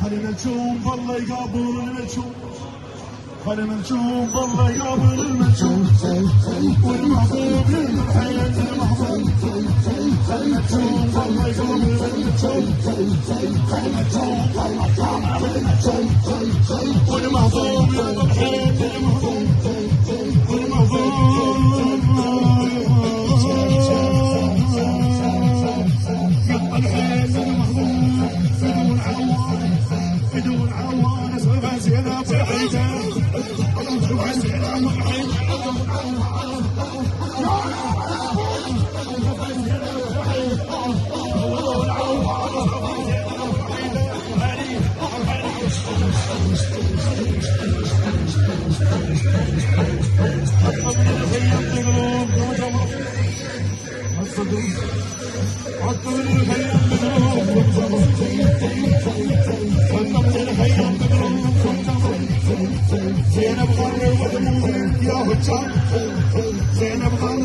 خلينا نشوف الله يقابل الملشوف، خلينا نشوف الله يقابل الملشوف، والمحبوب للحياة المحبوب. خلينا نشوف الله يقابل الملشوف، خلينا نشوف الله يقابل الملشوف، والمحبوب للحياة المحبوب، والمحبوب بدون عوان اسمع زينب وحيدة وزينب زينب غرر ودموع يا هجام، زينب غرر